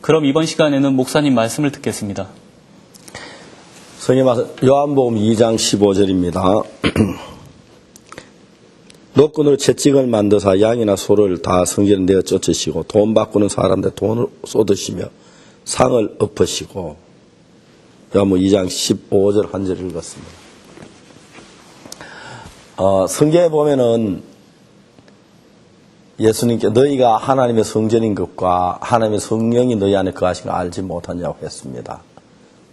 그럼 이번 시간에는 목사님 말씀을 듣겠습니다. 성경 말씀 요한복음 2장 15절입니다. 노끈으로 채찍을 만드사 양이나 소를 다 성전에 내어 쫓으시고 돈 바꾸는 사람들 돈을 쏟으시며 상을 엎으시고. 요한복음 2장 15절 한 절 읽었습니다. 성경에 보면은 예수님께 너희가 하나님의 성전인 것과 하나님의 성령이 너희 안에 거하신 걸 알지 못하냐고 했습니다.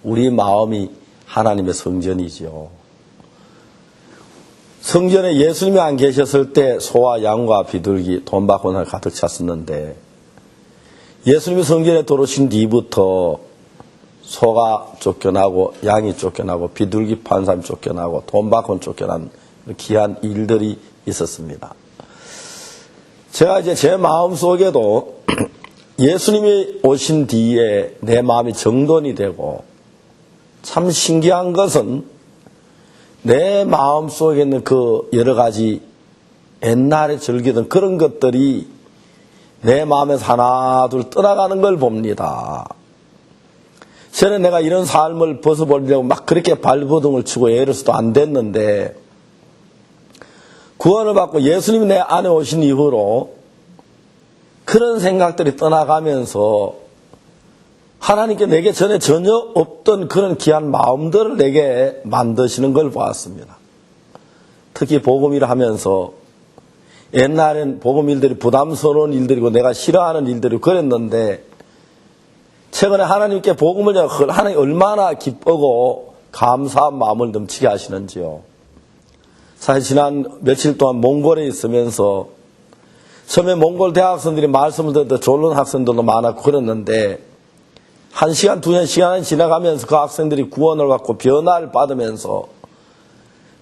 우리 마음이 하나님의 성전이지요. 성전에 예수님이 안 계셨을 때 소와 양과 비둘기, 돈 받고 날 가득 찼었는데 예수님이 성전에 들어오신 뒤부터 소가 쫓겨나고 양이 쫓겨나고 비둘기 파는 사람이 쫓겨나고 돈 받고 쫓겨난 귀한 일들이 있었습니다. 제가 이제 제 마음 속에도 예수님이 오신 뒤에 내 마음이 정돈이 되고 참 신기한 것은 내 마음 속에 있는 그 여러 가지 옛날에 즐기던 그런 것들이 내 마음에서 하나 둘 떠나가는 걸 봅니다. 전에 내가 이런 삶을 벗어버리려고 막 그렇게 발버둥을 치고 애를 써도 안 됐는데 구원을 받고 예수님이 내 안에 오신 이후로 그런 생각들이 떠나가면서 하나님께 내게 전에 전혀 없던 그런 귀한 마음들을 내게 만드시는 걸 보았습니다. 특히 복음일을 하면서 옛날엔 복음 일들이 부담스러운 일들이고 내가 싫어하는 일들이 그랬는데 최근에 하나님께 복음을 전하고 하나님 얼마나 기쁘고 감사한 마음을 넘치게 하시는지요. 사실 지난 며칠 동안 몽골에 있으면서 처음에 몽골 대학생들이 말씀을 듣다 졸른 학생들도 많았고 그랬는데 1시간, 2시간이 지나가면서 그 학생들이 구원을 받고 변화를 받으면서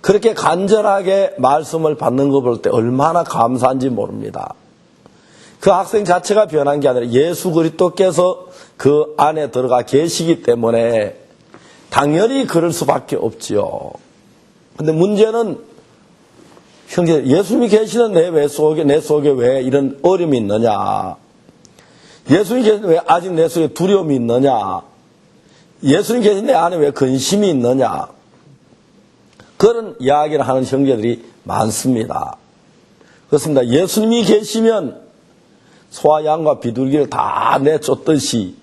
그렇게 간절하게 말씀을 받는 거 볼 때 얼마나 감사한지 모릅니다. 그 학생 자체가 변한 게 아니라 예수 그리스도께서 그 안에 들어가 계시기 때문에 당연히 그럴 수밖에 없지요. 근데 문제는 형제, 예수님이 계시는 내 속에 왜 이런 어려움이 있느냐? 예수님 계시는 왜 아직 내 속에 두려움이 있느냐? 예수님 계신 내 안에 왜 근심이 있느냐? 그런 이야기를 하는 형제들이 많습니다. 그렇습니다. 예수님이 계시면 소와 양과 비둘기를 다 내쫓듯이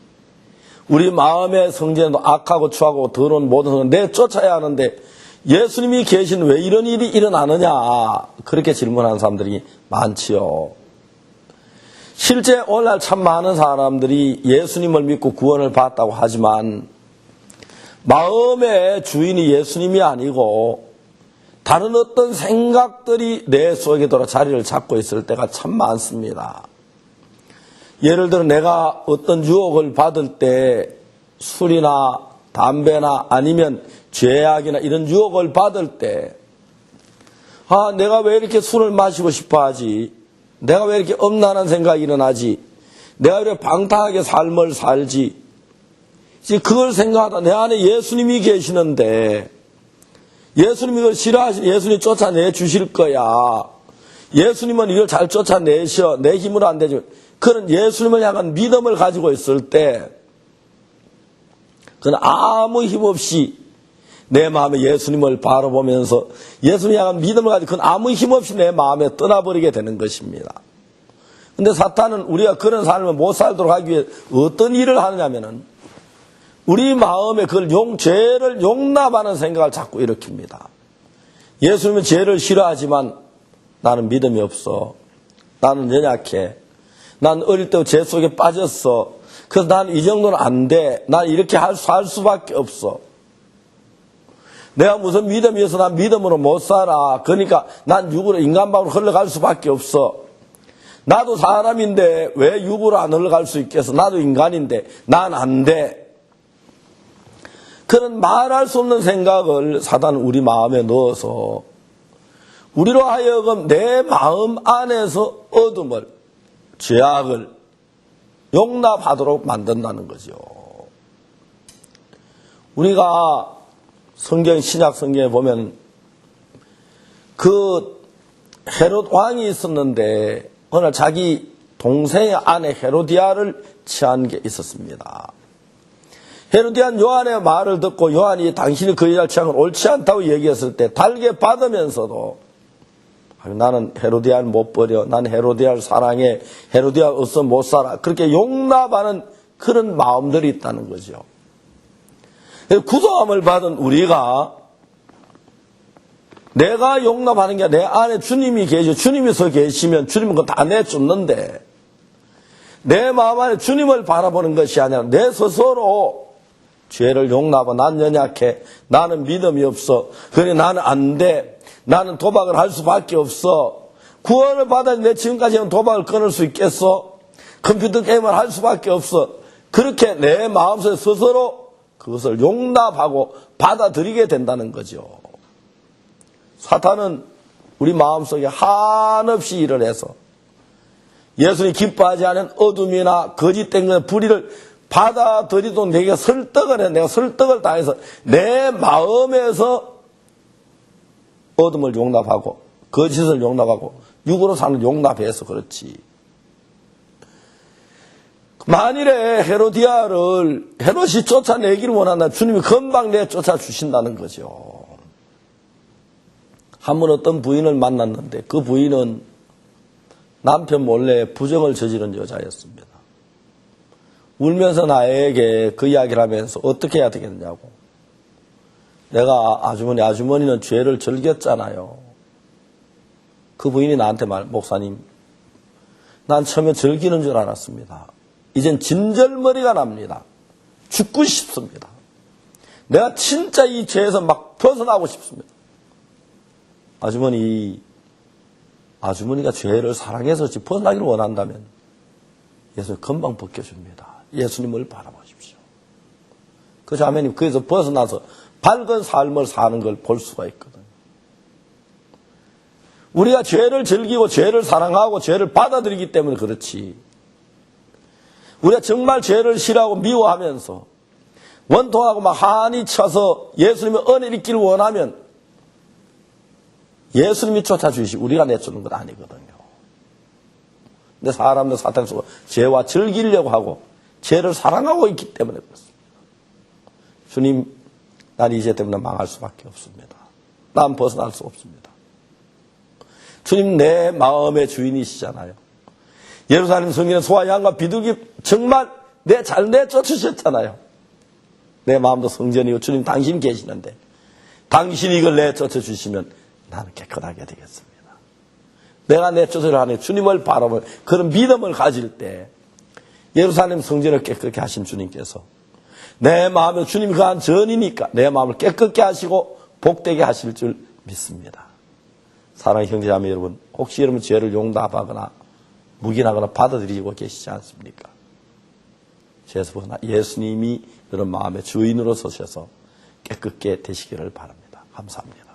우리 마음의 성전에도 악하고 추하고 더러운 모든 성을 내쫓아야 하는데 예수님이 계신 왜 이런 일이 일어나느냐 그렇게 질문하는 사람들이 많지요. 실제 오늘날 참 많은 사람들이 예수님을 믿고 구원을 받았다고 하지만 마음의 주인이 예수님이 아니고 다른 어떤 생각들이 내 속에 들어 자리를 잡고 있을 때가 참 많습니다. 예를 들어 내가 어떤 유혹을 받을 때 술이나 담배나 아니면 죄악이나 이런 유혹을 받을 때 내가 왜 이렇게 술을 마시고 싶어 하지? 내가 왜 이렇게 엄란한 생각이 일어나지? 내가 왜 이렇게 방탕하게 삶을 살지? 이제 그걸 생각하다 내 안에 예수님이 계시는데 예수님이 이걸 싫어하시니 예수님이 쫓아내 주실 거야. 예수님은 이걸 잘 쫓아내셔. 내 힘으로 안 되지. 그런 예수님을 향한 믿음을 가지고 있을 때 그건 아무 힘 없이 내 마음에 예수님을 바라보면서 예수님을 향한 믿음을 가지고 그건 아무 힘 없이 내 마음에 떠나버리게 되는 것입니다. 근데 사탄은 우리가 그런 삶을 못 살도록 하기 위해 어떤 일을 하느냐면은 우리 마음에 그걸 죄를 용납하는 생각을 자꾸 일으킵니다. 예수님은 죄를 싫어하지만 나는 믿음이 없어. 나는 연약해. 난 어릴 때 죄 속에 빠졌어. 그래서 난 이 정도는 안 돼. 난 이렇게 살 수밖에 없어. 내가 무슨 믿음이 있어. 난 믿음으로 못 살아. 그러니까 난 육으로 인간방으로 흘러갈 수밖에 없어. 나도 사람인데 왜 육으로 안 흘러갈 수 있겠어. 나도 인간인데 난 안 돼. 그런 말할 수 없는 생각을 사단은 우리 마음에 넣어서 우리로 하여금 내 마음 안에서 어둠을, 죄악을 용납하도록 만든다는 거죠. 우리가 신약 성경에 보면 그 헤롯 왕이 있었는데 어느 날 자기 동생의 아내 헤로디아를 취한 게 있었습니다. 헤로디아는 요한의 말을 듣고 요한이 당신이 그 여자를 취한 건 옳지 않다고 얘기했을 때 달게 받으면서도 나는 헤로디아를 못 버려. 난 헤로디아를 사랑해. 헤로디아 없어 못 살아. 그렇게 용납하는 그런 마음들이 있다는 거죠. 구속함을 받은 우리가 내가 용납하는 게 내 안에 주님이 계시고 주님이 서 계시면 주님은 그거 다 내쫓는데 내 마음 안에 주님을 바라보는 것이 아니라 내 스스로 죄를 용납하고 난 연약해. 나는 믿음이 없어. 그래 나는 안 돼. 나는 도박을 할 수밖에 없어. 구원을 받았는데 지금까지 도박을 끊을 수 있겠어? 컴퓨터 게임을 할 수밖에 없어. 그렇게 내 마음속에 스스로 그것을 용납하고 받아들이게 된다는 거죠. 사탄은 우리 마음속에 한없이 일을 해서 예수님이 기뻐하지 않은 어둠이나 거짓된 것, 불의를 받아들이도록 내게 설득을 해. 내가 설득을 당해서 내 마음에서 어둠을 용납하고 거짓을 용납하고 육으로 사는 용납해서 그렇지. 만일에 헤롯이 쫓아내기를 원한다면 주님이 금방 내쫓아 주신다는 거죠. 한 번 어떤 부인을 만났는데 그 부인은 남편 몰래 부정을 저지른 여자였습니다. 울면서 나에게 그 이야기를 하면서 어떻게 해야 되겠냐고. 내가 아주머니는 죄를 즐겼잖아요. 그 부인이 나한테 목사님, 난 처음에 즐기는 줄 알았습니다. 이젠 진절머리가 납니다. 죽고 싶습니다. 내가 진짜 이 죄에서 막 벗어나고 싶습니다. 아주머니가 죄를 사랑해서 벗어나기를 원한다면 예수님 금방 벗겨줍니다. 예수님을 바라보십시오. 그 자매님 거기서 벗어나서 밝은 삶을 사는 걸 볼 수가 있거든요. 우리가 죄를 즐기고 죄를 사랑하고 죄를 받아들이기 때문에 그렇지. 우리가 정말 죄를 싫어하고 미워하면서 원통하고 막 한이 쳐서 예수님의 은혜를 있기를 원하면 예수님이 쫓아주시고 우리가 내쫓는 건 아니거든요. 근데 사람들 사탄 속으로 죄와 즐기려고 하고 죄를 사랑하고 있기 때문에 그렇습니다. 주님, 난 이 죄 때문에 망할 수밖에 없습니다. 난 벗어날 수 없습니다. 주님, 내 마음의 주인이시잖아요. 예루살렘 성전에 소와 양과 비둘기 정말 잘 내쫓으셨잖아요. 내 마음도 성전이고 주님 당신 계시는데 당신이 이걸 내쫓아 주시면 나는 깨끗하게 되겠습니다. 내가 내쫓으려 하는 주님을 바라보는 그런 믿음을 가질 때 예루살렘 성전을 깨끗게 하신 주님께서 내 마음에 주님이 그한 전이니까 내 마음을 깨끗게 하시고 복되게 하실 줄 믿습니다. 사랑하는 형제자매 여러분, 혹시 여러분 죄를 용납하거나 묵인하거나 받아들이고 계시지 않습니까? 죄에서 벗어나 예수님이 여러분 마음의 주인으로 서셔서 깨끗게 되시기를 바랍니다. 감사합니다.